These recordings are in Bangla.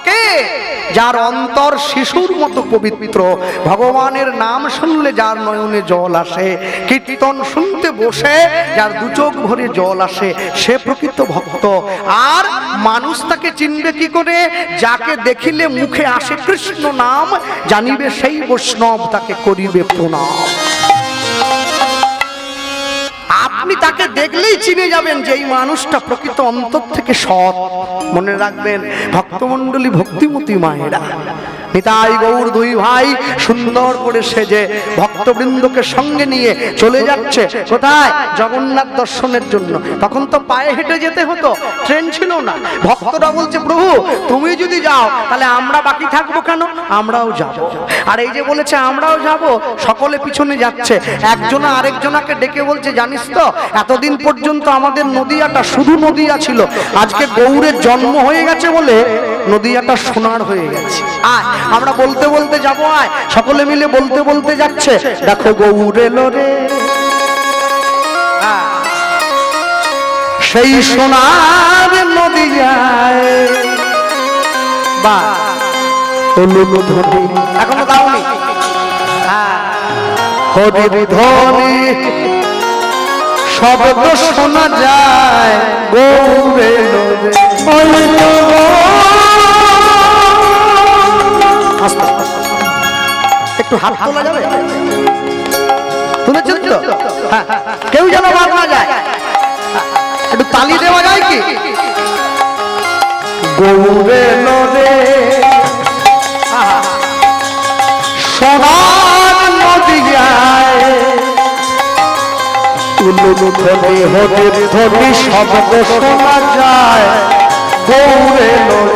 কে? যার অন্তর শিশুর মতো পবিত্র, ভগবানের নাম শুনলে যার নয়নে জল আসে, কীর্তন শুনতে বসে যার দু চোখ ভরে জল আসে, সে প্রকৃত ভক্ত। আর মানুষ তাকে চিনবে কি করে? যাকে দেখিলে মুখে আসে কৃষ্ণ নাম, জানিবে সেই বৈষ্ণব, তাকে করিবে প্রণাম। আপনি তাকে দেখলেই চিনে যাবেন যে এই মানুষটা প্রকৃত অন্তর থেকে সৎ। মনে রাখবেন ভক্তমণ্ডলী, ভক্তিমতী মায়েরা, নিতাই গৌর দুই ভাই সুন্দর করে সেজে ভক্তবৃন্দকে সঙ্গে নিয়ে চলে যাচ্ছে কোথায়? জগন্নাথ দর্শনের জন্য। তখন তো পায়ে হেঁটে যেতে হতো, ট্রেন ছিল না। ভক্তরা বলছে প্রভু তুমি যদি যাও তাহলে আমরা বাকি থাকবো কেন? আমরাও যাব। আর এই যে বলেছে আমরাও যাব, সকলে পিছনে যাচ্ছে। একজনা আরেকজনাকে ডেকে বলছে জানিস তো এতদিন পর্যন্ত আমাদের নদিয়াটা শুধু নদিয়া ছিল, আজকে গৌরের জন্ম হয়ে গেছে বলে নদিয়াটা সোনার হয়ে গেছে। আয় আমরা বলতে বলতে যাবো, আয়। সকলে মিলে বলতে বলতে যাচ্ছে, দেখো গৌর এলো রে, সেই সোনার নদিয়ায়। বা এখনো দাওনি? হরির ধ্বনি শব্দ শোনা যায়, গৌর এলো রে। একটু হাত তোলা যাবে? তুলেছেন তো? হ্যাঁ, কেউ যেন বাদ না যায়, একটু তালি দেওয়া যায় কি? গৌর এলো রে, সোনার নদিয়ায়, ধ্বনি হরির ধ্বনি শব্দ শোনা যায়, গৌর এলো রে।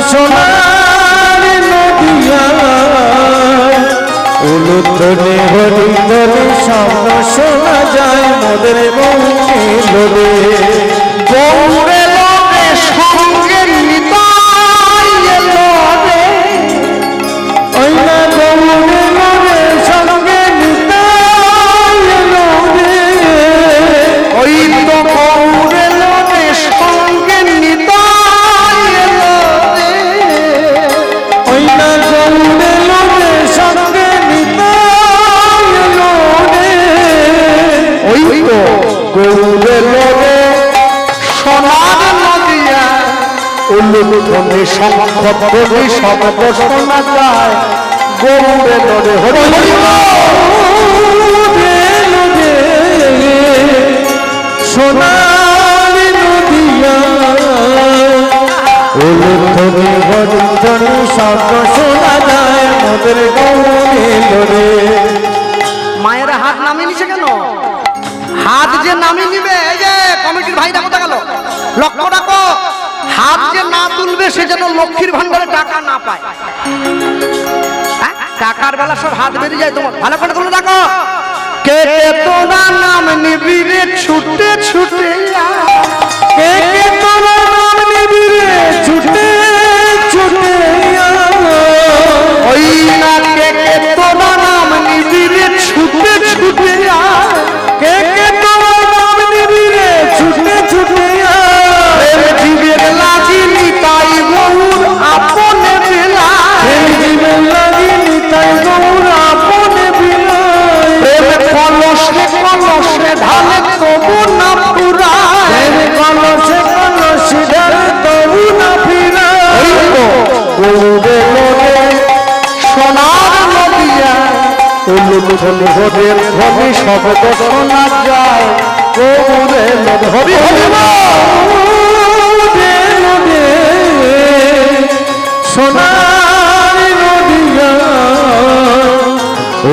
সোনার নদিয়ায় উলুধ্বনি হরিধ্বনি শব্দ শোনা যায়, মোদের গৌর রে। গৌর এলো রে, সঙ্গে নিতাই এলো রে। ওই না গৌর এলো রে, সঙ্গে নিতাই এলো রে। ওই তো গৌর এলো রে, সঙ্গে নিতাই এলো রে। ওই না গৌর এলো রে, সঙ্গে নিতাই এলো রে। ওই তো গৌর এলো রে, সোনার নদিয়া, উলুধ্বনি শঙ্খধ্বনি শব্দ শোনা যায়, গৌর এলো রে। হরি হরি সোনার নদিয়ায় উলুধ্বনি হরিধ্বনি শব্দ শোনা যায়, মোদের গৌর এলো রে। মায়েরা হাত নামিয়ে নিছে কেন? হাত যে নামিয়ে নিবে, এই যে কমিটির ভাইরা কোথা গেল? লক্ষ্য রাখো, হাত যে না তুলবে সে যেন লক্ষ্মীর ভান্ডারে টাকা না পায়। টাকার বেলা সব হাত বেরিয়ে যায় তোমার, ভালো করে তুলে রাখো। কে কে তোরা নাম নিবি রে, ছুটে ছুটে কে কে তোরা নাম নিবি রে, ছুটে ছুটে ওই না কে কে তোরা নাম নিবি রে, ছুটে ছুটে কে কে তোরা নাম নিবি রে, ছুটে ছুটে জীবের লাগি নিতাই গৌর আপনে বেলা, জীবের লাগি নিতাই গৌর আপনে বেলা। প্রেম কলসে কলসে ঢালে তবু না পুরায়, কলসে কলসে ঢালে তবু না ফিরায়। গৌর এলো রে, সোনার নদিয়া, উলুধ্বনি হরির ধ্বনি শব্দ শোনা যায়, গৌর এলো রে। হরি হরি সোনার নদিয়ায়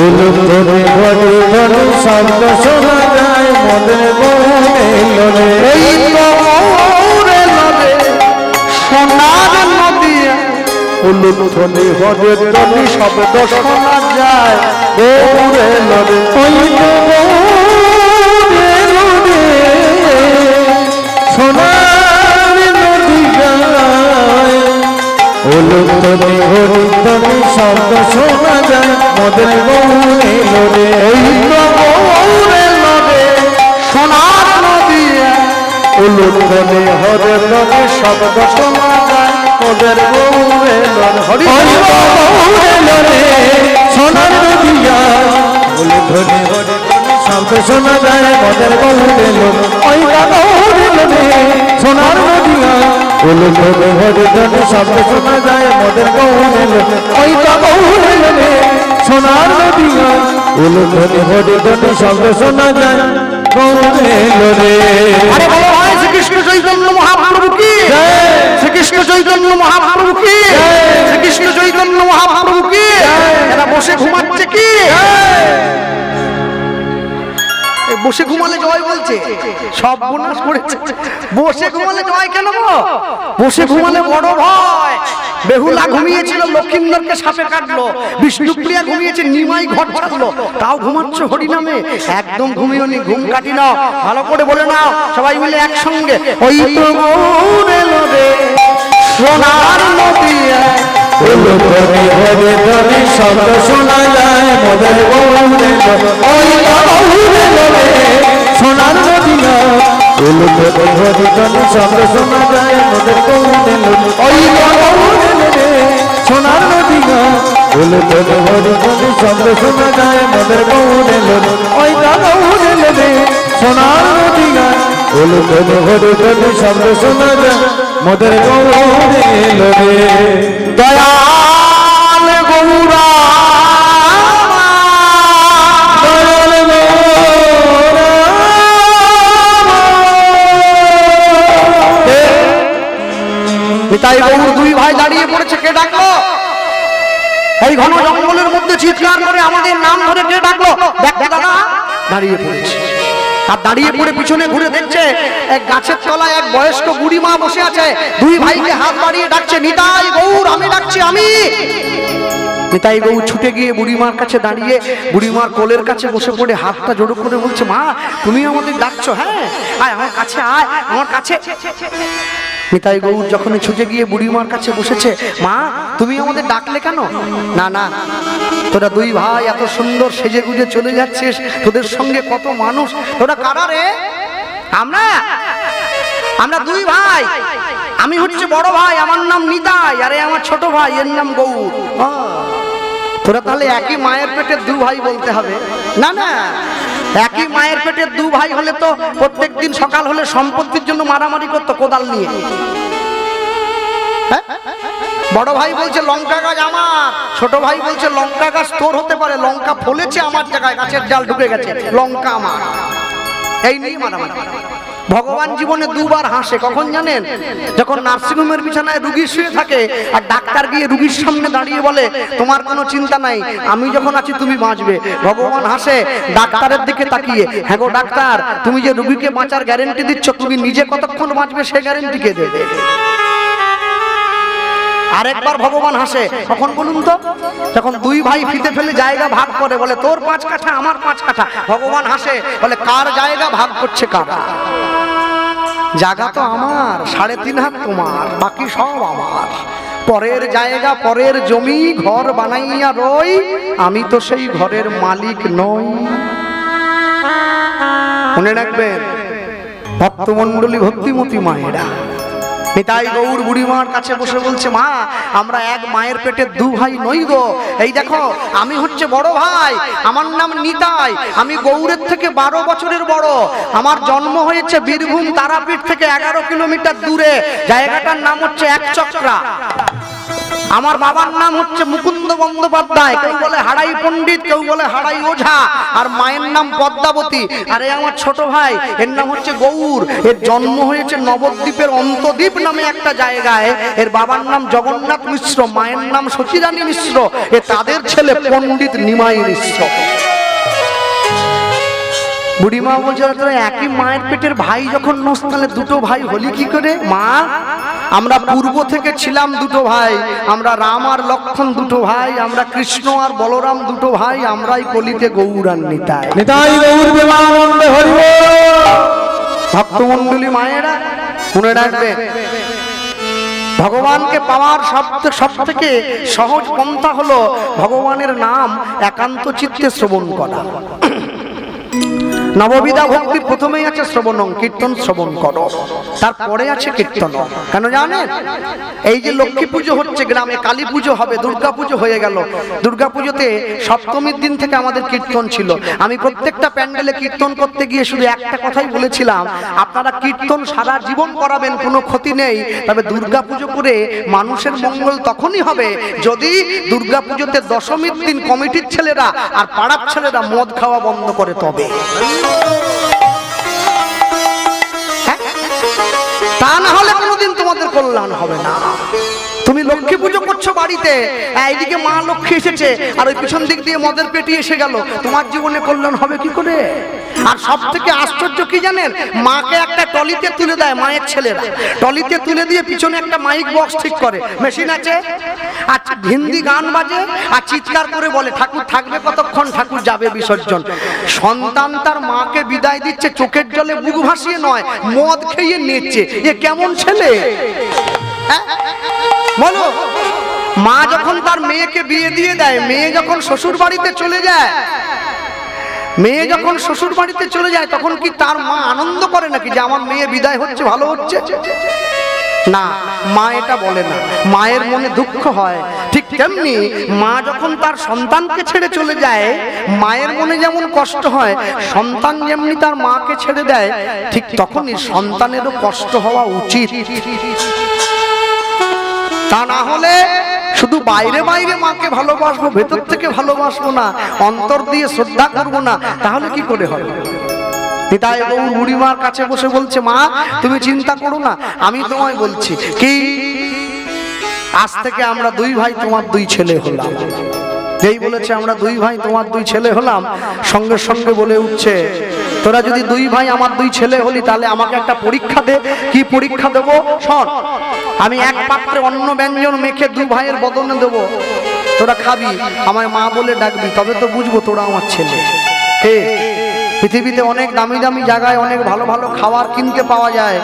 উলুধ্বনি হরিধ্বনি শব্দ শোনা যায়, মোদের গৌর এলো রে। ওই তো গৌর এলো রে, সোনার নদিয়া, উলুধ্বনি হরির ধ্বনি শব্দ শোনা যায়, গৌর এলো রে। ওই তো গৌর এলো রে, সোনার নদিয়ায় উলুধ্বনি হরিধ্বনি শব্দ শোনা যায়, মোদের গৌর এলো রে। ওই তো গৌর উলুধ্বনি হরে ধ্বনি শব্দ শোনা যায় মোদের গৌরেলন হরি সোনার নদিয়া উলুধ্বনি হরে ধ্বনি শব্দ শোনা যায় মোদের গৌরেলন ওই গৌরেলনে সোনার নদিয়া উলুধ্বনি হরে ধ্বনি শব্দ শোনা যায় মোদের গৌরেলন ওই গৌরেলনে সোনার নদিয়া উলুধ্বনি হরে ধ্বনি শব্দ শোনা যায় গৌরেলনে। আরে বলো ভাই শ্রীকৃষ্ণ চৈতন্য মহাপ্রভু কি শ্রীকৃষ্ণ চৈতন্য মহাপ্রভু কি শ্রীকৃষ্ণ চৈতন্য মহাপ্রভু কি এরা বসে ঘুমাচ্ছে কি বসে ঘুমালে জয় বলছে সব বোনাস করেছে বসে ঘুমালে জয় কেন গো বসে ঘুমালে বড় ভয় বেহুলা ঘুমিয়েছিল লক্ষিন্দরকে সাপে কাটলো বিষ্ণুপ্রিয়া ঘুমিয়েছে নিমাই ঘর ছাড়লো তাও ঘুমাচ্ছ হরি নামে একদম ঘুমিও নি ঘুম কাটি নাও ভালো করে বলে নাও সবাই মিলে একসঙ্গে ওই তো গৌরেলো রে সোনার নদিয়া উলুধ্বনি হরে ধ্বনি শব্দ শোনা যায় মোদের গৌরেলন ওই গৌরেলনে সোনার নদিয়া উলুধ্বনি হরে ধ্বনি শব্দ শোনা যায় মোদের গৌরেলন ওই গৌরেলনে সোনার নদিয়া উলুধ্বনি হরে ধ্বনি শব্দ শোনা যায় মোদের গৌরেলন ওই গৌরেলনে সোনার নদিয়া উলুধ্বনি হরে ধ্বনি শব্দ শোনা যায় মোদের গৌরেলনে। দয়াল গৌরা দয়াল গৌরা নিতাই গৌর দুই ভাই দাঁড়িয়ে পড়েছে কে ডাকলো এই ঘন জঙ্গলের মধ্যে চিৎকার করে আমাদের নাম ধরে কে ডাকলো দেখ দাদা দাঁড়িয়ে পড়েছে আর দাঁড়িয়ে পড়ে পিছনে ঘুরে দেখছে এক গাছের তলায় এক বয়স্ক বুড়ি মা বসে আছে দুই ভাইকে হাত বাড়িয়ে ডাকছে নিতাই গৌর আমি ডাকছি আমি নিতাই গৌর ছুটে গিয়ে বুড়িমার কাছে দাঁড়িয়ে বুড়িমার কোলের কাছে বসে পড়ে হাতটা জোড়ো করে বলছে মা তুমি আমাদের ডাকছো হ্যাঁ আয় আমার কাছে আয় আমার কাছে নিতাই গৌর যখন ছুটে গিয়ে বুড়িমার কাছে বসেছে মা তুমি আমাদের ডাকলে কেন না না তোরা দুই ভাই এত সুন্দর সেজে গুজে চলে যাচ্ছিস তোদের সঙ্গে কত মানুষ তোরা কারা রে আমরা আমরা দুই ভাই আমি হচ্ছে বড় ভাই আমার নাম নিতাই আরে আমার ছোট ভাই এর নাম গৌর তোরা তাহলে একই মায়ের পেটের দু ভাই বলতে হবে না না একই মায়ের পেটের দু ভাই হলে তো প্রত্যেকদিন সকাল হলে সম্পত্তির জন্য মারামারি করতো কোদাল নিয়ে বড় ভাই বলছে লঙ্কা গাছ আমার ছোট ভাই বলছে লঙ্কা গাছ তোর হতে পারে লঙ্কা ফলেছে আমার জায়গায় গাছের জাল ঢুকে গেছে লঙ্কা আমার এই নিয়ে মারামারি ভগবান জীবনে দুবার হাসে কখন জানেন যখন নার্সিংহোমের বিছানায় রোগী শুয়ে থাকে আর ডাক্তার গিয়ে রোগীর সামনে দাঁড়িয়ে বলে তোমার কোনো চিন্তা নাই আমি যখন আছি তুমি বাঁচবে ভগবান হাসে ডাক্তারের দিকে তাকিয়ে হ্যাঁ গো ডাক্তার তুমি যে রোগীকে বাঁচার গ্যারান্টি দিচ্ছ তুমি নিজে কতক্ষণ বাঁচবে সে গ্যারান্টি কে দেবে আরেকবার ভগবান হাসে কখন বলুন তো যখন দুই ভাই ফিতে ফেলে জায়গা ভাগ করে বলে তোর 5 কাঠা আমার 5 কাঠা ভগবান হাসে বলে কার জায়গা ভাগ করছে কারা জায়গা তো আমার 3.5 হাত তোমার বাকি সব আমার পরের জায়গা পরের জমি ঘর বানাইয়া রই আমি তো সেই ঘরের মালিক নই মনে রাখবেন ভক্তমণ্ডলী ভক্তিমতী মায়েরা নিতাই গৌর বুড়িমার কাছে বসে বলছে মা আমরা এক মায়ের পেটের দু ভাই নই গো এই দেখো আমি হচ্ছে বড় ভাই আমার নাম নিতাই আমি গৌরের থেকে 12 বছরের বড় আমার জন্ম হয়েছে বীরভূম তারাপীঠ থেকে 11 কিলোমিটার দূরে জায়গাটার নাম হচ্ছে একচক্রা আমার বাবার নাম হচ্ছে মুকুন্দ বন্দ্যোপাধ্যায় কেউ বলে হাড়াই পণ্ডিত কেউ বলে হাড়াই ওঝা আর মায়ের নাম পদ্মাবতী আর এই আমার ছোট ভাই এর নাম হচ্ছে গৌর এর জন্ম হয়েছে নবদ্বীপের অন্তদ্বীপ নামে একটা জায়গায় এর বাবার নাম জগন্নাথ মিশ্র মায়ের নাম সচিরানী মিশ্র এ তাদের ছেলে পণ্ডিত নিমাই মিশ্র বুড়িমা বলছে তোরা একই মায়ের পেটের ভাই যখন নস তাহলে দুটো ভাই হলি কি করে মা আমরা পূর্ব থেকে ছিলাম দুটো ভাই আমরা রাম আর লক্ষ্মণ দুটো ভাই আমরা কৃষ্ণ আর বলরাম দুটো ভাই আমরাই কলিতে গৌর আর নিতাই নিতাই গৌর প্রেমানন্দে হরি বল ভক্তমণ্ডলী মায়েরা মনে রাখবেন ভগবানকে পাওয়ার সব থেকে সহজ পন্থা হলো ভগবানের নাম একান্ত চিত্তে শ্রবণ করা নববিধা ভক্তির প্রথমেই আছে শ্রবণং, কীর্তন শ্রবণ করো, তারপরে আছে কীর্তন। কেন জানেন? এই যে লক্ষ্মী পুজো হচ্ছে গ্রামে, কালী পুজো হবে, দুর্গা পুজো হয়ে গেল, দুর্গা পুজোতে সপ্তমীর দিন থেকে আমাদের কীর্তন ছিল। আমি প্রত্যেকটা প্যান্ডেলে কীর্তন করতে গিয়ে শুধু একটা কথাই বলেছিলাম, আপনারা কীর্তন সারা জীবন করাবেন, কোনো ক্ষতি নেই, তবে দুর্গা পুজো করে মানুষের মঙ্গল তখনই হবে যদি দুর্গা পুজোতে দশমীর দিন কমিটির ছেলেরা আর পাড়ার ছেলেরা মদ খাওয়া বন্ধ করে, তবে তা না হলে কোনোদিন তোমাদের কল্যাণ হবে না। তুমি লক্ষ্মী পুজো করছো বাড়িতে, এইদিকে মা লক্ষ্মী এসেছে আর ওই পিছন দিক দিয়ে মদের পেটি এসে গেল, তোমার জীবনে কল্যাণ হবে কি করে? আর সব থেকে আশ্চর্য কি জানেন, মাকে একটা টলিতে তুলে দেয় মায়ের ছেলেরা, টলিতে তুলে দিয়ে পিছনে একটা মাইক বক্স ঠিক করে, মেশিন আছে, আর হিন্দি গান বাজে আর চিৎকার করে বলে ঠাকুর থাকবে কতক্ষণ, ঠাকুর যাবে বিসর্জন। সন্তান তার মাকে বিদায় দিচ্ছে, চোখের জলে বুক ভাসিয়ে নয়, মদ খেয়ে নিচ্ছে। এ কেমন ছেলে? বলো, মা যখন তার মেয়েকে বিয়ে দিয়ে দেয়, মেয়ে যখন শ্বশুর বাড়িতে চলে যায়, মেয়ে যখন শ্বশুর বাড়িতে চলে যায়, তখন কি তার মা আনন্দ করে নাকি যে আমার মেয়ে বিদায় হচ্ছে, ভালো হচ্ছে? না, মা এটা বলে না, মায়ের মনে দুঃখ হয়। ঠিক তেমনি মা যখন তার সন্তানকে ছেড়ে চলে যায়, মায়ের মনে যেমন কষ্ট হয়, সন্তান যেমনি তার মাকে ছেড়ে দেয়, ঠিক তখনই সন্তানেরও কষ্ট হওয়া উচিত। তা না হলে শুধু বাইরে বাইরে মাকে ভালোবাসবো, ভেতর থেকে ভালোবাসবো না, অন্তর দিয়ে শ্রদ্ধা করবো না, তাহলে কি করে হবে? নিতাই গৌর বুড়িমার কাছে বসে বলছে, মা তুমি চিন্তা করো না, আমি তোমায় বলছি কি, আজ থেকে আমরা দুই ভাই তোমার দুই ছেলে হলাম। যেই বলেছে আমরা দুই ভাই তোমার দুই ছেলে হলাম, সঙ্গে সঙ্গে বলে উঠছে, তোরা যদি দুই ভাই আমার দুই ছেলে হলি, তাহলে আমাকে একটা পরীক্ষা দে। কি পরীক্ষা দেবো? শোন, আমি এক পাত্রে অন্ন ব্যঞ্জন মেখে দুই ভাইয়ের বদনে দেবো, তোরা খাবি, আমায় মা বলে ডাকবি, তবে তো বুঝবো তোরা আমার ছেলে। হে, পৃথিবীতে অনেক দামি দামি জায়গায় অনেক ভালো ভালো খাবার কিনতে পাওয়া যায়,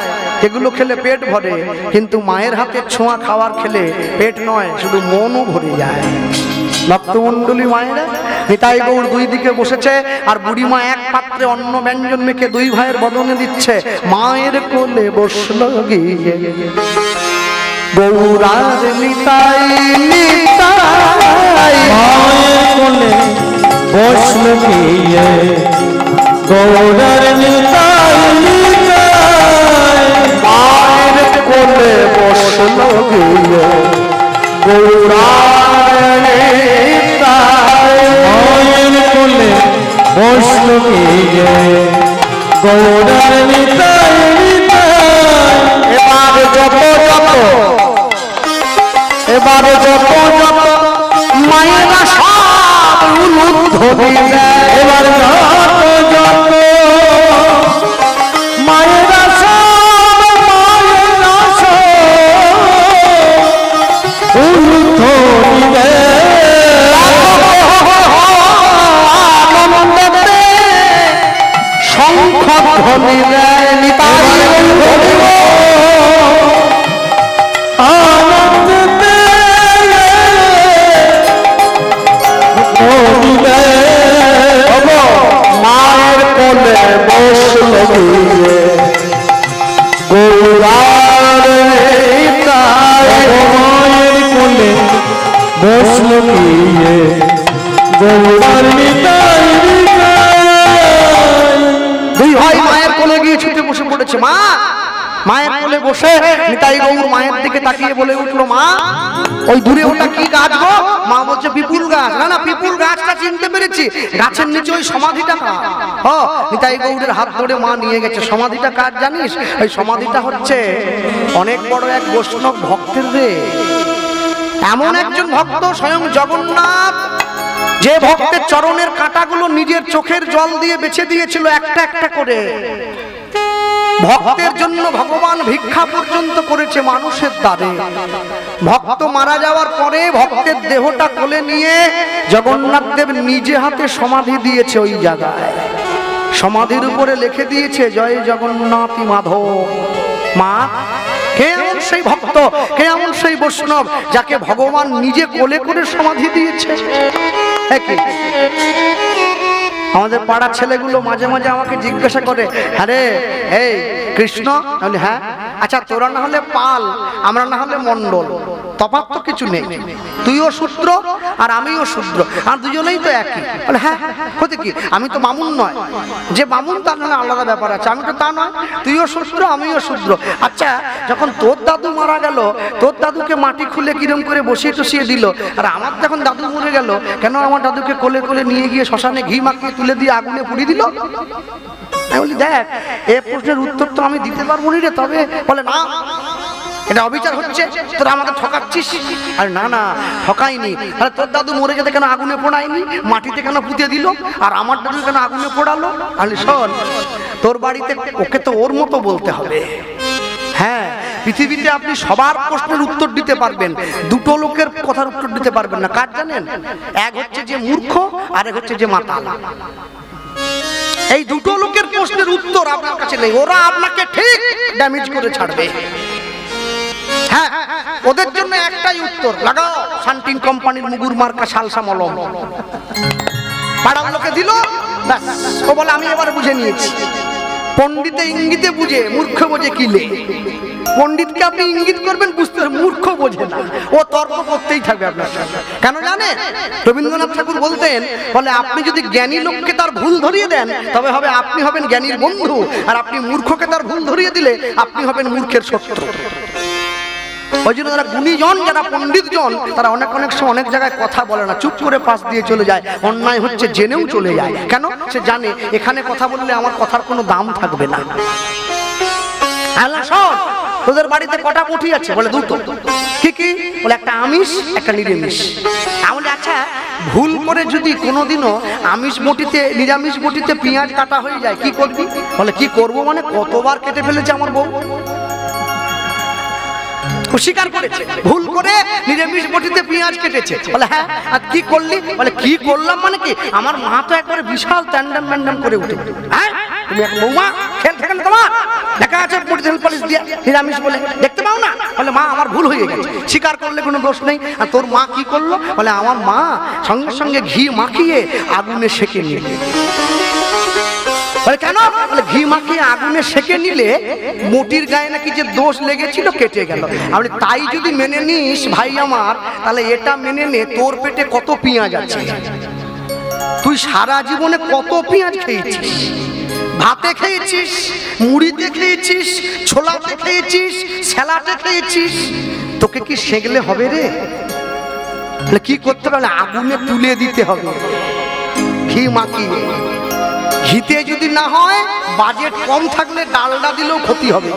এগুলো খেলে পেট ভরে, কিন্তু মায়ের হাতের ছোঁয়া খাবার খেলে পেট নয়, শুধু মনও ভরে যায়। ভক্তমণ্ডলী মায়েরা, নিতাই গৌর দুই দিকে বসেছে আর বুড়িমা এক পাত্রে অন্ন ব্যঞ্জন মেখে দুই ভাইয়ের বদনে দিচ্ছে। মায়ের কোলে বসল গিয়ে গৌরার নিতাই, নিতাই মায়ের কোলে বসল গিয়ে গৌরার নিতাই, নিতাই মায়ের কোলে বসল গিয়ে গৌরার নিতাই, মায়ের কোলে বসল গিয়ে গৌরার নিতাই, নিতাই এবার যত যত, এবার যত যত মায়েরা সব উলুধ্বনি দেয়, এবার যত যত মায়েরা সব, মায়েরা সব উলুধ্বনি দেয়, আনন্দে শঙ্খ ধ্বনি দেয়। নিতাই আনন্দে ধ্বনি দেয়, মায়ের কোলে বসল গিয়ে গৌরার নিতাই, মায়ের কোলে বসল গিয়ে গৌরার নিতাই, নিতাই দুই ভাই মায়ের কোলে গিয়ে ছুটে বসে পড়েছে। মা, মায়ের কোলে বসে নিতাই গৌর মায়ের দিকে তাকিয়ে বলে উঠলো, মা ওই দূরে ওটা কি গাছ গো? মা বলছে পিপুল গাছ। না না, পিপুল গাছটা চিনতে পেরেছি, গাছের নিচে ওই সমাধিটা কার? ও, নিতাই গৌরের হাত ধরে মা নিয়ে গেছে। সমাধিটা কার জানিস? ওই সমাধিটা হচ্ছে অনেক বড় এক বৈষ্ণব ভক্তের রে, এমন একজন ভক্ত স্বয়ং জগন্নাথ, যে ভক্তের চরণের কাঁটাগুলো নিজের চোখের জল দিয়ে বেছে দিয়েছিল একটা একটা করে। ভক্তের জন্য ভগবান ভিক্ষা পর্যন্ত করেছে মানুষের দ্বারে। ভক্ত মারা যাওয়ার পরে ভক্তের দেহটা কোলে নিয়ে জগন্নাথ দেব নিজে হাতে সমাধি দিয়েছে ওই জায়গায়। সমাধির উপরে লিখে দিয়েছে জয় জগন্নাথ মাধব। মা, কে এমন সেই ভক্ত, কে এমন সেই বৈষ্ণব যাকে ভগবান নিজে কোলে করে সমাধি দিয়েছে? আমাদের পাড়ার ছেলেগুলো মাঝে মাঝে আমাকে জিজ্ঞাসা করে, আরে এই কৃষ্ণ, বলি হ্যাঁ, আচ্ছা তোরা না হলে পাল, আমরা না হলে মণ্ডল, তফাৎ তো কিছু নেই, তুইও শূদ্র আর আমিও শূদ্র, আর দুজনেই তো একই। বলে হ্যাঁ, হতে কি, আমি তো বামুন নয়, যে বামুন তার মানে আলাদা ব্যাপার আছে, আমি তো তা নয়, তুইও শূদ্র আমিও শূদ্র। আচ্ছা যখন তোর দাদু মারা গেল, তোর দাদুকে মাটি খুলে কিরম করে বসিয়ে টসিয়ে দিল, আর আমার যখন দাদু মরে গেল, কেন আমার দাদুকে কোলে কোলে নিয়ে গিয়ে শ্মশানে ঘি মাখিয়ে তুলে দিয়ে আগুনে পুড়িয়ে দিল? আমি বলি দেখ, এ প্রশ্নের উত্তর তো আমি দিতে পারবো না রে। তবে বলে না, এটা অবিচার হচ্ছে, তোরা আমাকে ঠকাচ্ছিস। আরে না না, ঠকাইনি। আরে তোর দাদু মরে যেতে কেন আগুনে পোড়ায়নি, মাটিতে কেন পুঁতে দিল, আর আমার দাদু কেন আগুনে পোড়ালো? আরে শোন, তোর বাড়িতে ওকে তো ওর মতো বলতে হবে। হ্যাঁ, পৃথিবীতে আপনি সবার প্রশ্নের উত্তর দিতে পারবেন, দুটো লোকের কথার উত্তর দিতে পারবেন না। কার জানেন? এক হচ্ছে যে মূর্খ, আর এক হচ্ছে যে মাতাল। এই দুটো লোকের প্রশ্নের উত্তর আপনার কাছে নেই, ওরা আপনাকে ঠিক ড্যামেজ করে ছাড়বে। হ্যাঁ, ওদের জন্য একটাই উত্তর, লাগাও শান্তিন কোম্পানির মুগুর মার্কা সালসা মলম। পাড়ার লোকে দিল, ব্যাস, ও বলে আমি এবার বুঝে নিয়েছি। পণ্ডিতে ইঙ্গিতে বুঝে, মূর্খ বোঝে কিলে। পণ্ডিতকে আপনি ইঙ্গিত করবেন, বুঝতে মূর্খ বোঝে না, ও তর্ক করতেই থাকবে আপনার সাথে। কেন জানেন? রবীন্দ্রনাথ ঠাকুর বলতেন, বলে আপনি যদি জ্ঞানী লোককে তার ভুল ধরিয়ে দেন, তবে হবে আপনি হবেন জ্ঞানীর বন্ধু, আর আপনি মূর্খকে তার ভুল ধরিয়ে দিলে আপনি হবেন মূর্খের শত্রু। ওই জন্য যারা গুণীজন, যারা পণ্ডিত জন, তারা অনেক সময় অনেক জায়গায় কথা বলে না, চুপ করে পাশ দিয়ে চলে যায়। অন্যায় হচ্ছে জেনেও চলে যায়। কেন? সে জানে এখানে কথা বললে আমার কথার কোনো দাম থাকবে না। আল্লাহ শোন, তোদের বাড়িতে কটা মুঠি আছে? বলে দুটো। কি কি? বলে একটা আমিষ, একটা নিরামিষ। তাহলে আচ্ছা, ভুল করে যদি কোনোদিনও আমিষ মুঠিতে নিরামিষ মুঠিতে পেঁয়াজ কাটা হয়ে যায়, কি করবি? বলে কি করবো মানে, কতবার কেটে ফেলেছে আমার বউ, স্বীকার করেছে ভুল করে নিরামিষ বটিতে পেঁয়াজ কেটেছে। বলে হ্যাঁ, আর কি করলি? বলে কি করলাম মানে কি, আমার মা তো একবারে বিশাল ট্যান্ডাম ম্যান্ডাম করে উঠে। হ্যাঁ, তুমি এক বৌমা, খেল থেকে তোমার দেখা আছে বটিতে পলিশ দিয়ে নিরামিষ বলে, দেখতে পাও না? বলে মা আমার ভুল হয়ে গেছে, স্বীকার করলে কোনো দোষ নেই। আর তোর মা কি করলো? বলে আমার মা সঙ্গে সঙ্গে ঘি মাখিয়ে আগুনে সেঁকে নিয়ে। বলে কেন? বলে ঘি মাখিয়ে আগুনে সেঁকে নিলে মোটির গায়ে নাকি যে দোষ লেগেছিল কেটে গেল। আপনি তাই যদি মেনে নিস ভাই আমার, তাহলে এটা মেনে নে, তোর পেটে কত পেঁয়াজ আছে, তুই সারা জীবনে কত পেঁয়াজ খেয়েছিস। ভাতে খেয়েছিস, মুড়িতে খেয়েছিস, ছোলাতে খেয়েছিস, স্যালাডে খেয়েছিস, তোকে কি সেগলে হবে রে? কি করতে হবে? আগুনে তুলে দিতে হবে ঘি মাখিয়ে। ঘিতে যদি না হয়, বাজেট কম থাকলে ডালডা দিলেও ক্ষতি হবে।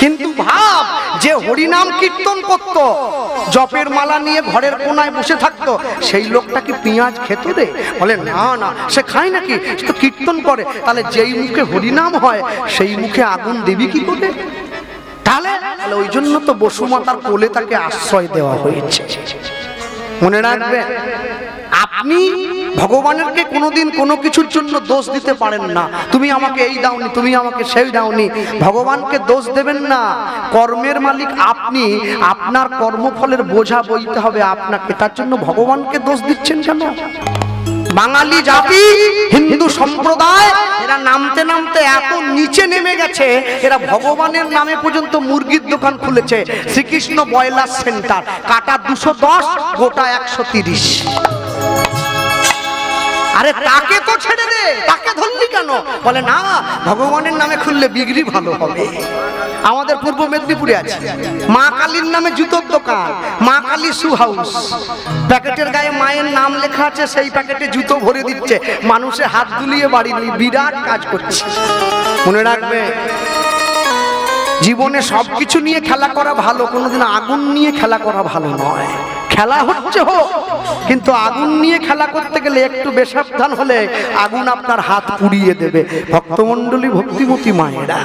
কিন্তু ভাব, যে হরিনাম কীর্তন করত, জপের মালা নিয়ে ঘরের কোনায় বসে থাকতো, সেই লোকটা কি পেঁয়াজ খেত রে? বলে না না, সে খায় নাকি, সে তো কীর্তন করে। তাহলে যেই মুখে হরিনাম হয়, সেই মুখে আগুন দেবী কি করে? তাহলে ওই জন্য তো বসুমাতার কোলে তাকে আশ্রয় দেওয়া হয়েছে। মনে রাখবেন, আপনি ভগবানেরকে কোনোদিন কোনো কিছুর জন্য দোষ দিতে পারেন না। তুমি আমাকে এই দাওনি, তুমি আমাকে সেই দাওনি, ভগবানকে দোষ দেবেন না। কর্মের মালিক আপনি, আপনার কর্মফলের বোঝা বইতে হবে আপনাকে। তার জন্য ভগবানকে দোষ দিচ্ছেন কেন? বাঙালি জাতি, হিন্দু সম্প্রদায়, এরা নামতে নামতে এত নিচে নেমে গেছে, এরা ভগবানের নামে পর্যন্ত মুরগির দোকান খুলেছে। শ্রীকৃষ্ণ ব্রয়লার সেন্টার, কাটা 210, গোটা 130। আরে তাকে তো ছেড়ে দে, তাকে ধরলি কেন? বলে না, ভগবানের নামে খুললে বিক্রি ভালো হবে। আমাদের পূর্ব মেদিনীপুরে আছে মা কালীর নামে জুতোর দোকান, মা কালী শু হাউস। প্যাকেটের গায়ে মায়ের নাম লেখা আছে, সেই প্যাকেটে জুতো ভরে দিচ্ছে, মানুষে হাত দুলিয়ে বাড়ি নিয়ে বিরাট কাজ করছে। মনে রাখবে, জীবনে সবকিছু নিয়ে খেলা করা ভালো, কোনোদিন আগুন নিয়ে খেলা করা ভালো নয়। খেলা হচ্ছে হোক, কিন্তু আগুন নিয়ে খেলা করতে গেলে একটু বেসাবধান হলে আগুন আপনার হাত পুড়িয়ে দেবে। ভক্তমণ্ডলী, ভক্তিমতী মায়েরা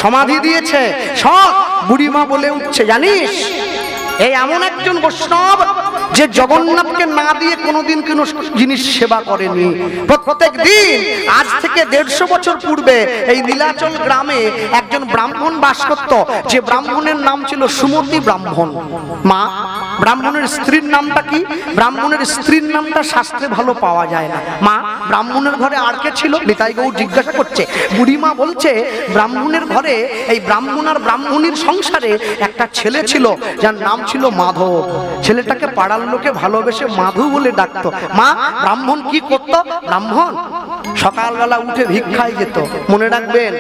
সমাধি দিয়েছে, সব বুড়িমা বলে উঠছে। জানিস, এই এমন একজন বৈষ্ণব যে জগন্নাথকে না দিয়ে কোনোদিন কোনো জিনিস সেবা করেনি। প্রত্যেক দিন, আজ থেকে 150 বছর পূর্বে এই নীলাচল গ্রামে একজন ব্রাহ্মণ বাস করত, যে ব্রাহ্মণের নাম ছিল সুমতি ব্রাহ্মণ। মা ব্রাহ্মণের স্ত্রীর নামটা কি? ব্রাহ্মণের স্ত্রীর নামটা শাস্ত্রে ভালো পাওয়া যায় না। মা, ব্রাহ্মণের ঘরে আর কে ছিল? নিতাই গৌর জিজ্ঞাসা করছে। বুড়িমা বলছে, ব্রাহ্মণের ঘরে এই ব্রাহ্মণ আর ব্রাহ্মণীর সংসারে একটা ছেলে ছিল, যার নাম ছিল মাধব। ছেলেটাকে পাড়ার লোকে ভালোবেসে মাধু বলে ডাকতো। মা, ব্রাহ্মণ কি করতো? ব্রাহ্মণ সকালবেলা উঠে ভিক্ষায় যেত। মনে রাখবেন,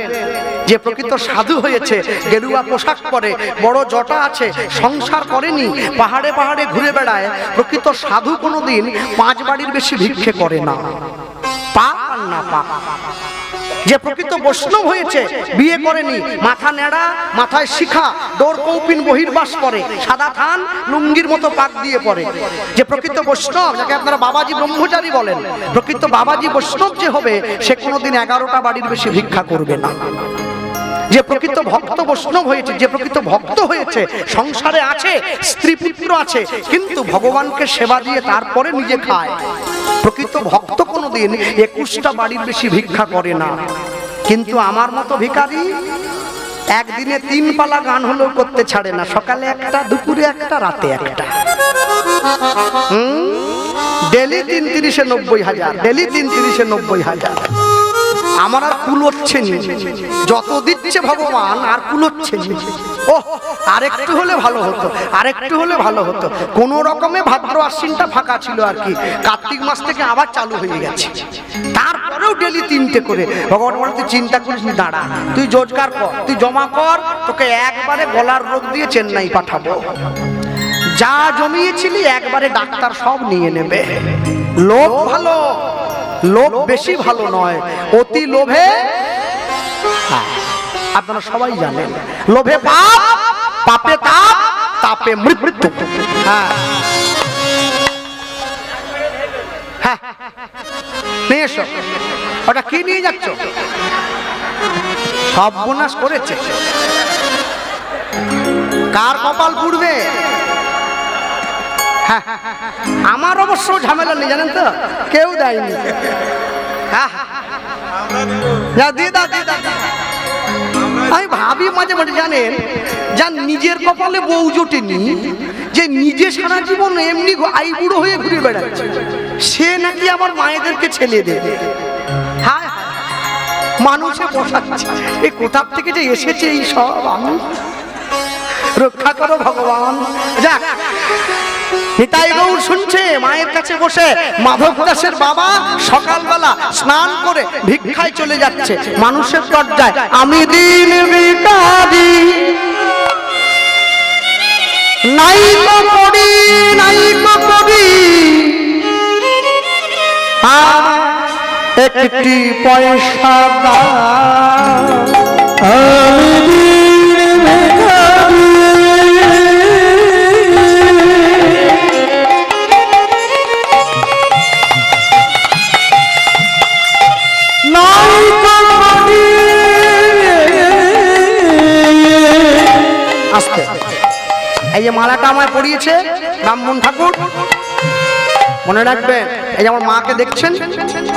যে প্রকৃত সাধু হয়েছে, গেরুয়া পোশাক পরে, বড় জটা আছে, সংসার করেনি, পাহাড়ে পাহাড়ে ঘুরে বেড়ায়, প্রকৃত সাধু কোনোদিন 5 বাড়ির বেশি ভিক্ষে করে না। পাক আর না পাক। যে প্রকৃত বৈষ্ণব হয়েছে, বিয়ে করেনি, মাথা নেড়া, মাথায় শিখা, ডোর কৌপিন বহির্বাস করে, সাদা থান লুঙ্গির মতো পাক দিয়ে পড়ে। যে প্রকৃত বৈষ্ণব, যাকে আপনারা বাবাজি ব্রহ্মচারী বলেন, প্রকৃত বাবাজি বৈষ্ণব যে হবে, সে কোনোদিন 11টা বাড়ির বেশি ভিক্ষা করবে না। যে প্রকৃত ভক্ত বৈষ্ণব হয়েছে, যে প্রকৃত ভক্ত হয়েছে, সংসারে আছে, স্ত্রী পুত্র আছে, কিন্তু ভগবানকে সেবা দিয়ে তারপরে নিজে খায়। প্রকৃত ভক্ত কোনোদিন 21টা বাড়ির বেশি ভিক্ষা করে না। কিন্তু আমার মতো ভিখারি একদিনে 3 পালা গান হলেও করতে ছাড়ে না। সকালে একটা, দুপুরে একটা, রাতে একটা। Daily 3 3 90,000, daily 3 3 90,000। আমার আর কুলোচ্ছে নি, যত দিচ্ছে ভগবান আর কুলোচ্ছে নি। ও, আরেকটু হলে ভালো হতো, আরেকটু হলে ভালো হতো। কোন রকমে ভাদ্র আশ্বিনটা ফাঁকা ছিল আর কি। কার্তিক মাস থেকে আবার চালু হয়ে গেছে। তারপরেও ডেলি 3টে করে। ভগবান বলে, তুই চিন্তা করিস নি, দাঁড়া, তুই রোজগার কর, তুই জমা কর, তোকে একবারে গলার রোগ দিয়ে চেন্নাই পাঠাবো। যা জমিয়েছিলি একবারে ডাক্তার সব নিয়ে নেবে। লোভ ভালো, লোভ বেশি ভালো নয়। অতি লোভে, আপনারা সবাই জানেন, লোভে পাপ, পাপে তাপ, তাপে মৃত্যু। হ্যাঁ হ্যাঁ, নিয়ে এসো। ওটা কি নিয়ে যাচ্ছ? সব বোনাস করেছে। কার কপাল পুড়বে? আমার অবশ্য ঝামেলা নেই, জানেন তো, কেউ দেয়নি। আমি ভাবি মাঝে মাঝে, জানেন, যার নিজের কপালে বউ জোটেনি, যে নিজে সারা জীবন এমনি আইবুড়ো হয়ে ঘুরে বেড়াচ্ছে, সে নাকি আমার মায়েদেরকে ছেলে দেবে। হ্যাঁ, মানুষে বসাচ্ছে। এই কোথা থেকে যে এসেছে এই সব, আমি রক্ষা করো ভগবান। যাক, নিতাই গৌর শুনছে মায়ের কাছে বসে। মাধব দাসের বাবা সকালবেলা স্নান করে ভিক্ষায় চলে যাচ্ছে মানুষের দরজায়। আমি দিন ভিখারি, নাই তো করি, নাই তো করি, একটি পয়সা দাও। আমি দিন ভিখারি, আসতে। এই যে মালাটা আমায় পরিয়েছে ব্রাহ্মণ ঠাকুর, মনে রাখবেন, এই যে আমার মাকে দেখছেন,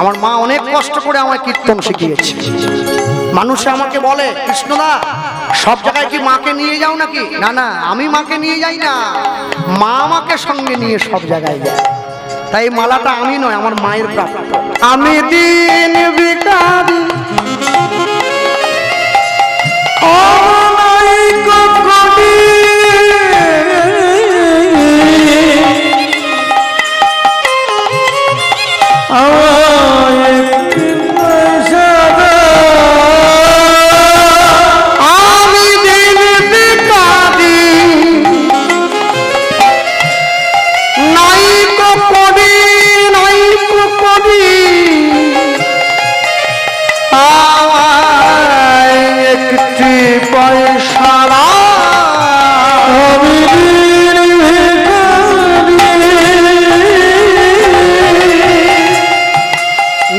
আমার মা অনেক কষ্ট করে আমায় কীর্তন শিখিয়েছে। মানুষে আমাকে বলে, কৃষ্ণদা সব জায়গায় কি মাকে নিয়ে যাও নাকি? না না, আমি মাকে নিয়ে যাই না, মা আমাকে সঙ্গে নিয়ে সব জায়গায় যায়। তাই মালাটা আমি নয়, আমার মায়ের প্রাপ্য। আমি দিন ভিখারি,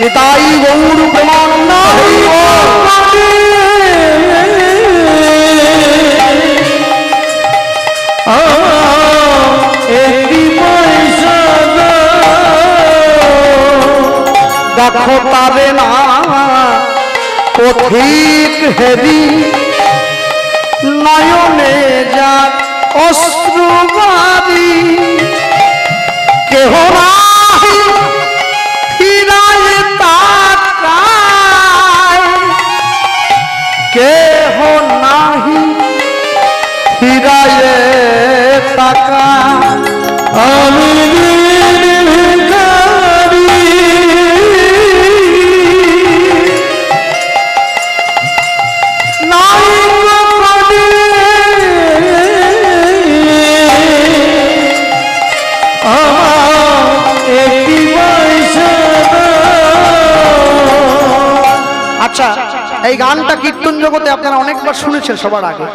নিতাই গৌর প্রেমানন্দ। দেখো পাবে না পথিক হেরি, নয়নে যাক অশ্রুবাদী কেহ নাহি ফিরায় তাকায়, কেহ নাহি ফিরায় তাকায়। আমি আচ্ছা, এই গানটা কীর্তন জগতে আপনারা অনেকবার শুনেছেন সবার আগে।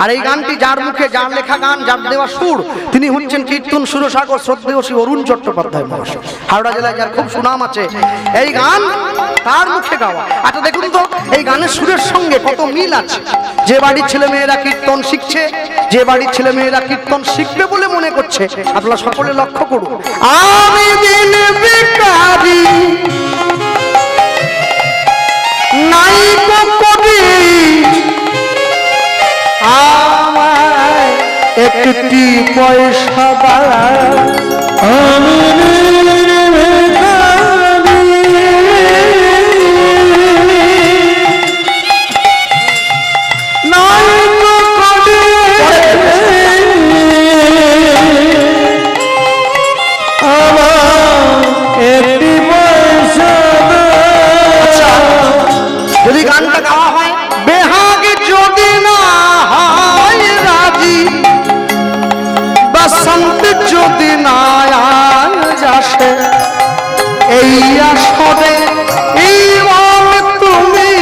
আর এই গানটি যার মুখে, যার লেখা গান, যার দেওয়া সুর, তিনি হচ্ছেন কীর্তন সুরসাগর শ্রদ্ধেয় শ্রী অরুণ চট্টোপাধ্যায় মহাশয়। হাওড়া জেলায় যার খুব সুনাম আছে, এই গান তার মুখে গাওয়া। আচ্ছা দেখুন তো এই গানের সুরের সঙ্গে কত মিল আছে। যে বাড়ির ছেলে মেয়েরা কীর্তন শিখছে, যে বাড়ির ছেলে মেয়েরা কীর্তন শিখবে বলে মনে করছে, আপনারা সকলে লক্ষ্য করুন। আমি দিন ভিখারি নাই করি, আমায় একটি পয়সা দাও। আমি যদি গানটা গাওয়া হয়, বেহাগ যদি না হয় রাজি, বসন্ত যদি না আসে, এই আসরে এই তুমি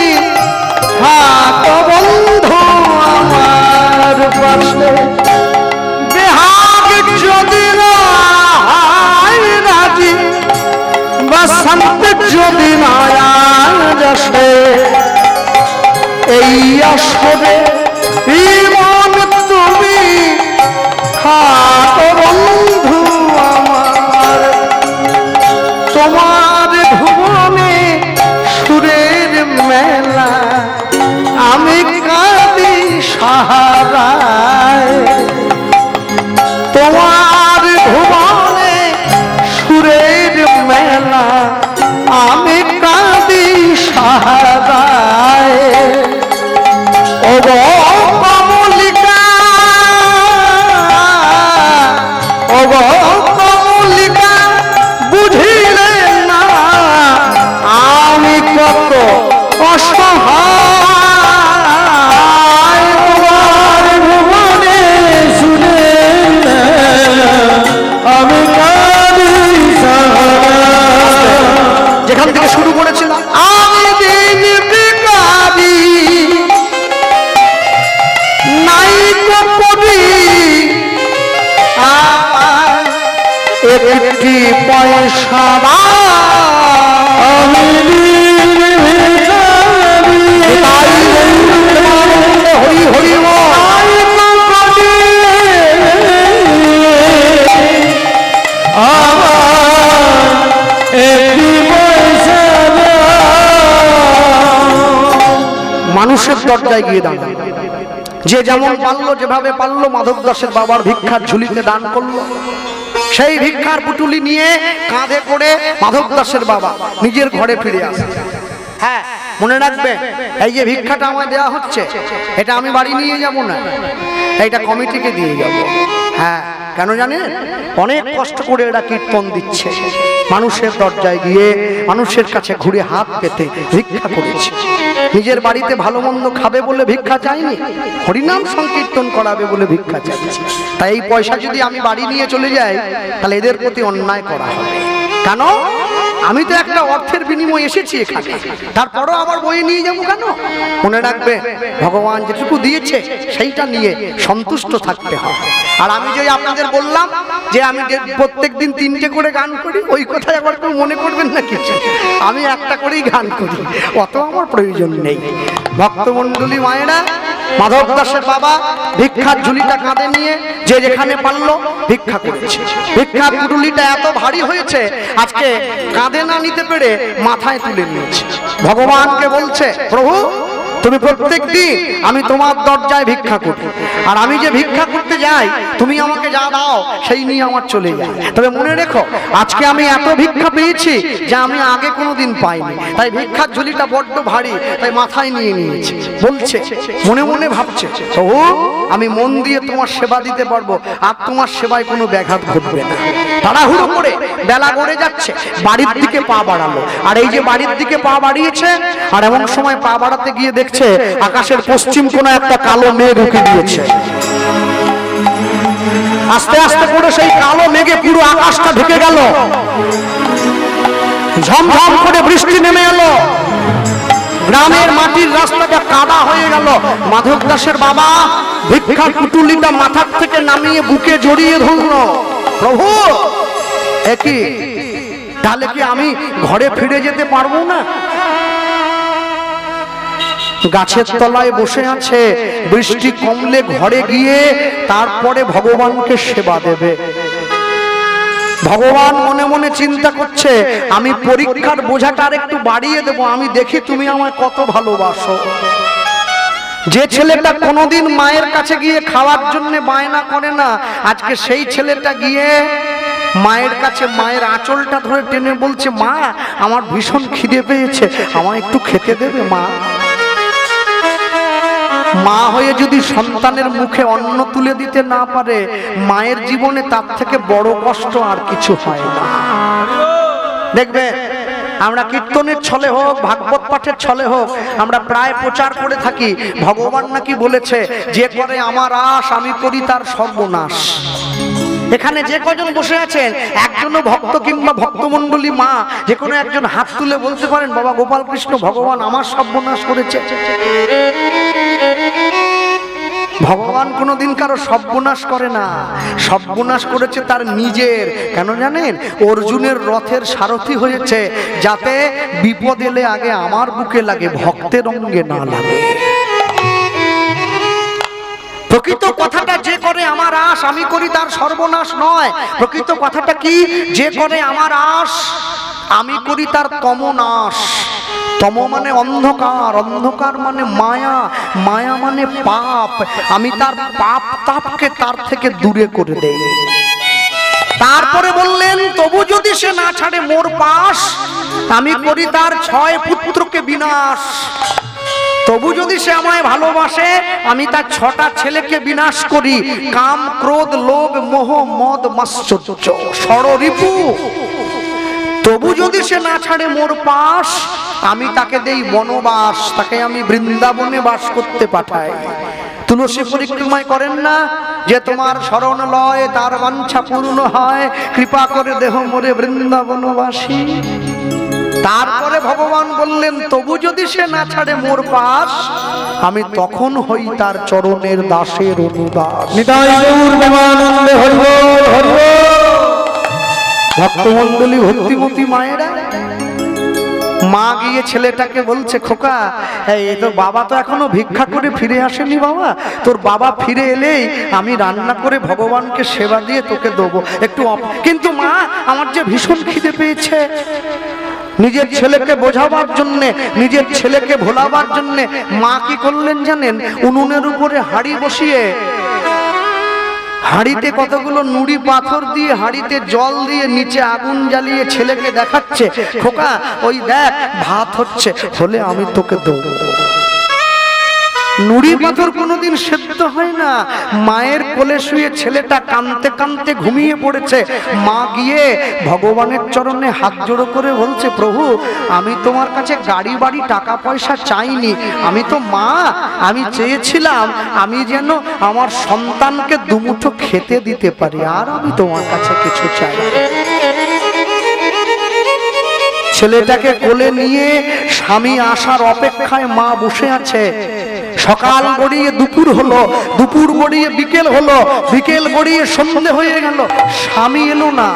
থাকো বন্ধু আমার পাশে। বেহাগ যদি না হয় রাজি, বসন্ত যদি না আসে, এই আসরে ইমান তুমি থাকো বন্ধু আমার। তোমার ভুবনে সুরের মেলা, আমি কাঁদি সাহারায়। তোমার ভুবনে সুরের মেলা, আমি কাঁদি সাহারায়। ও গো কমলিকা, ও গো কমলিকা, বুঝিলে না আমি কত অসহায়। তোমার ভুবনে সুরের মেলা, আমি কাঁদি সাহারায়। যেখান থেকে শুরু করেছিলাম, আমি দিন ভিখারি নাই করি, আমার একটি পয়সা দাও। আমি হরি হরি মানুষের দরজায় গিয়ে দাঁড়ান। যে যেমন পারলো, যেভাবে পারলো, মাধব দাসের বাবার ভিক্ষার ঝুলিতে দান করলো। সেই ভিক্ষার পুটুলি নিয়ে কাঁধে করে মাধব দাসের বাবা নিজের ঘরে ফিরে আসে। হ্যাঁ, মনে রাখবে, এই যে ভিক্ষাটা আমায় দেওয়া হচ্ছে, এটা আমি বাড়ি নিয়ে যাব না, এইটা কমিটিকে দিয়ে যাব। হ্যাঁ, কেন জানেন? অনেক কষ্ট করে এরা কীর্তন দিচ্ছে, মানুষের দরজায় গিয়ে মানুষের কাছে ঘুরে হাত পেতে ভিক্ষা করেছে। নিজের বাড়িতে ভালো মন্দ খাবে বলে ভিক্ষা চাইনি, হরিনাম সংকীর্তন করাবে বলে ভিক্ষা চাইছে। তাই এই পয়সা যদি আমি বাড়ি নিয়ে চলে যাই, তাহলে এদের প্রতি অন্যায় করা হবে। কেন? আমি তো একটা অর্থের বিনিময়ে এসেছি এখানে, তারপরও আবার বই নিয়ে যাবো কেন? মনে রাখবে, ভগবান যেটুকু দিয়েছে সেইটা নিয়ে সন্তুষ্ট থাকতে হয়। আর আমি যে আপনাদের বললাম যে আমি প্রত্যেক দিন 3টে করে গান করি, ওই কথায় আবার কেউ মনে করবেন না কিছু। আমি একটা করেই গান করি, অত আমার প্রয়োজন নেই। ভক্তমণ্ডলী মায়েরা, মাধব দাসের বাবা ভিক্ষার ঝুলিটা কাঁধে নিয়ে যে যেখানে পারলো ভিক্ষা করেছে। ভিক্ষার পুটুলিটা এত ভারী হয়েছে, আজকে কাঁধে না নিতে পেরে মাথায় তুলে নিয়েছে। ভগবানকে বলছে, প্রভু তুমি প্রত্যেক দিন আমি তোমার দরজায় ভিক্ষা করি, আর আমি যে ভিক্ষা করতে যাই তুমি আমাকে যা দাও সেই নিয়ে আমার চলে যায়। তবে মনে রেখো, আজকে আমি এত ভিক্ষা পেয়েছি যা আমি আগে কোনোদিন পাইনি, তাই ভিক্ষার ঝুলিটা বড্ড ভারী, তাই মাথায় নিয়ে নিয়েছি। বলছে মনে মনে ভাবছে, প্রভু আমি মন দিয়ে তোমার সেবা দিতে পারবো, আর তোমার সেবায় কোনো ব্যাঘাত ঘটবে না। তাড়াহুড়ো করে বেলা গড়ে যাচ্ছে, বাড়ির দিকে পা বাড়ালো। আর এই যে বাড়ির দিকে পা বাড়িয়েছে, আর এমন সময় পা বাড়াতে গিয়ে দেখছে আকাশের পশ্চিম কোণে একটা কালো মেঘ উঠে দিয়েছে। আস্তে আস্তে করে সেই কালো মেঘে পুরো আকাশটা ঢেকে গেল, ঝমঝম করে বৃষ্টি নেমে এলো, গ্রামের মাটির রাস্তাটা কাদা হয়ে গেল। মাধব দাসের বাবা ভিক্ষার পুটুলিটা মাথার থেকে নামিয়ে বুকে জড়িয়ে ধরলো, প্রভু একই তাহলে কি আমি ঘরে ফিরে যেতে পারবো না? গাছের তলায় বসে আছে, বৃষ্টি কমলে ঘরে গিয়ে তারপরে ভগবানকে সেবা দেবে। ভগবান মনে মনে চিন্তা করছে, আমি পরীক্ষার বোঝাটা আর একটু বাড়িয়ে দেবো, আমি দেখি তুমি আমায় কত ভালোবাসো। যে ছেলেটা কোনোদিন মায়ের কাছে গিয়ে খাওয়ার জন্য বায়না করে না, আজকে সেই ছেলেটা গিয়ে মায়ের কাছে মায়ের আঁচলটা ধরে টেনে বলছে, মা আমার ভীষণ খিদে পেয়েছে, আমায় একটু খেতে দেবে মা। মা হয়ে যদি সন্তানের মুখে অন্ন তুলে দিতে না পারে, মায়ের জীবনে তার থেকে বড় কষ্ট আর কিছু হয় না। দেখবে আমরা কীর্তনের ছলে হোক, ভাগবত পাঠের ছলে হোক, আমরা প্রায় প্রচার করে থাকি ভগবান নাকি বলেছে, যে করে আমার আশ আমি করি তার সর্বনাশ। এখানে যে কজন বসে আছেন, একজনও ভক্ত কিংবা ভক্তমণ্ডলী মা যে কোনো একজন হাত তুলে বলতে পারেন, বাবা গোপাল কৃষ্ণ ভগবান আমার সর্বনাশ করেছে? ভগবান কোনোদিন কারো সর্বনাশ করে না, সর্বনাশ করেছে তার নিজের। কেন জানেন? অর্জুনের রথের সারথি হয়েছে, যাতে বিপদ এলে আগে আমার বুকে লাগে, ভক্তের অঙ্গে না লাগে। প্রকৃত কথাটা যে করে আমার আশ আমি করি তার সর্বনাশ নয়। প্রকৃত কথাটা কি? যে করে আমার আশ আমি করি তার তমনাশ। তম মানে অন্ধকার, অন্ধকার মানে মায়া, মায়া মানে পাপ। আমি তার পাপ তাপকে তার থেকে দূরে করে দেই। তারপরে বললেন, তবু যদি সে না ছাড়ে মোর পাশ, আমি করি তার 6 পুত্রকে বিনাশ। তবু যদি সে আমায় ভালোবাসে, আমি তার 6টা ছেলেকে বিনাশ করি। কাম, ক্রোধ, লোভ, মোহ, মদ, মাশ্চর্য, ষড়রিপু। তবু যদি সে না ছাড়ে মোর পাশ, আমি তাকে দেই বনবাস, তাকে আমি বৃন্দাবনে বাস করতে পাঠাই। তুলসী পরিক্রমায় করেন না যে তোমার শরণ লয় তার বাঞ্ছা পূর্ণ হয়, কৃপা করে দেহ মোরে বৃন্দাবনবাসী। তারপরে ভগবান বললেন, তবু যদি সে না ছাড়ে মোর পাশ, আমি তখন হই তার চরণের দাসের অনুদাস। নিতাই গৌর প্রেমানন্দে হরি বল, হরি বল। ভক্তমণ্ডলী ভক্তিমতী মায়েরা, মা গিয়ে ছেলেটাকে বলছে, খোকা এই তোর বাবা তো এখনো ভিক্ষা করে ফিরে আসেনি, বাবা তোর বাবা ফিরে এলেই আমি রান্না করে ভগবানকে সেবা দিয়ে তোকে দেবো, একটু কিন্তু মা আমার যে ভীষণ খিদে পেয়েছে। নিজের ছেলেকে বোঝাবার জন্যে, নিজের ছেলেকে ভোলাবার জন্যে মা কি করলেন জানেন? উনুনের উপরে হাঁড়ি বসিয়ে, হাঁড়িতে কতগুলো নুড়ি পাথর দিয়ে, হাঁড়িতে জল দিয়ে, নিচে আগুন জ্বালিয়ে ছেলেকে দেখাচ্ছে, খোকা ওই দেখ ভাত হচ্ছে, হলে আমি তোকে দেবো। নুড়ি পাথর কোনোদিন সেদ্ধ হয় না। মায়ের কোলে শুয়ে ছেলেটা কাঁদতে কাঁদতে ঘুমিয়ে পড়েছে। মা গিয়ে ভগবানের চরণে হাত জোড়ো করে বলছে, প্রভু আমি তোমার কাছে গাড়ি বাড়ি টাকা পয়সা চাইনি, আমি তো মা, আমি চেয়েছিলাম আমি যেন আমার সন্তানকে দুমুঠো খেতে দিতে পারি, আর আমি তোমার কাছে কিছু চাই। ছেলেটাকে কোলে নিয়ে স্বামী আসার অপেক্ষায় মা বসে আছে। সকাল গড়িয়ে দুপুর হলো, দুপুর গড়িয়ে বিকেল হলো, বিকেল গড়িয়ে সন্ধ্যে হয়ে গেল, স্বামী এলো না।